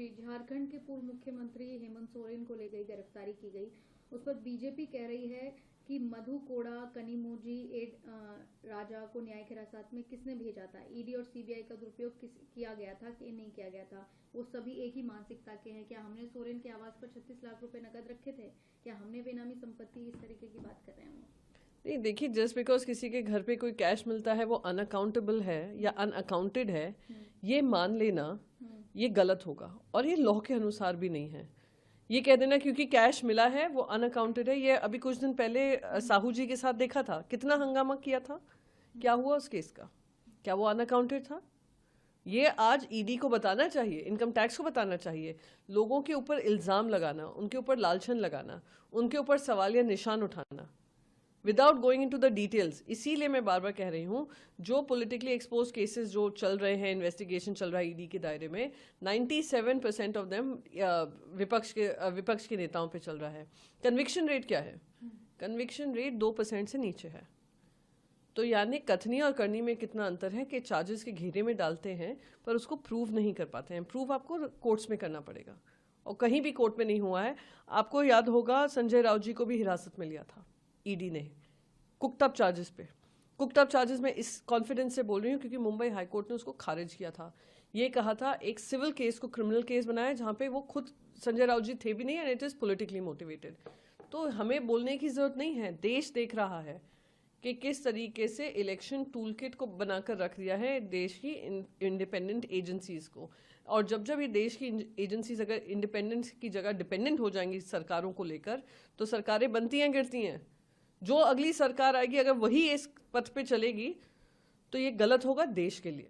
जी, झारखंड के पूर्व मुख्यमंत्री हेमंत सोरेन को ले गई गिरफ्तारी की गई। उस पर बीजेपी कह रही है कि मधु कोड़ा, कनिमोझी, राजा को न्यायिक हिरासत में किसने भेजा था, ईडी और सीबीआई का दुरुपयोग किया गया था कि नहीं किया गया था। वो सभी एक ही मानसिकता के हैं। क्या हमने सोरेन के आवास पर 36 लाख रुपए नकद रखे थे? क्या हमने बेनामी संपत्ति? इस तरीके की बात कर रहे हैं वो। नहीं, देखिए, जस्ट बिकॉज किसी के घर पे कोई कैश मिलता है वो अनअकाउंटेबल है या अनअकाउंटेड है, ये मान लेना ये गलत होगा और ये लॉ के अनुसार भी नहीं है। ये कह देना क्योंकि कैश मिला है वो अनअकाउंटेड है। ये अभी कुछ दिन पहले साहू जी के साथ देखा था, कितना हंगामा किया था, क्या हुआ उस केस का? क्या वो अनअकाउंटेड था? ये आज ईडी को बताना चाहिए, इनकम टैक्स को बताना चाहिए। लोगों के ऊपर इल्जाम लगाना, उनके ऊपर लालछन लगाना, उनके ऊपर सवालिया निशान उठाना without going into the details. इसीलिए मैं बार बार कह रही हूं, जो पॉलिटिकली एक्सपोज केसेस जो चल रहे हैं, इन्वेस्टिगेशन चल रहा है ईडी के दायरे में, 97% ऑफ देम विपक्ष के नेताओं पे चल रहा है। कन्विक्शन रेट क्या है? कन्विक्शन रेट 2% से नीचे है। तो यानी कथनी और करनी में कितना अंतर है कि चार्जेस के घेरे में डालते हैं पर उसको प्रूव नहीं कर पाते हैं। प्रूव आपको कोर्ट्स में करना पड़ेगा और कहीं भी कोर्ट में नहीं हुआ है। आपको याद होगा संजय राउत जी को भी हिरासत में लिया था ईडी ने कुकड अप चार्जेस पे। कुकड अप चार्जेस में इस कॉन्फिडेंस से बोल रही हूँ क्योंकि मुंबई हाईकोर्ट ने उसको खारिज किया था। ये कहा था एक सिविल केस को क्रिमिनल केस बनाया जहां पे वो खुद संजय राउत जी थे भी नहीं and it is politically motivated. तो हमें बोलने की जरूरत नहीं है, देश देख रहा है कि किस तरीके से इलेक्शन टूल किट को बनाकर रख दिया है देश की इंडिपेंडेंट एजेंसीज को। और जब जब ये देश की एजेंसीज अगर इंडिपेंडेंस की जगह डिपेंडेंट हो जाएंगी सरकारों को लेकर, तो सरकारें बनती हैं गिरती हैं। जो अगली सरकार आएगी अगर वही इस पथ पे चलेगी तो ये गलत होगा देश के लिए।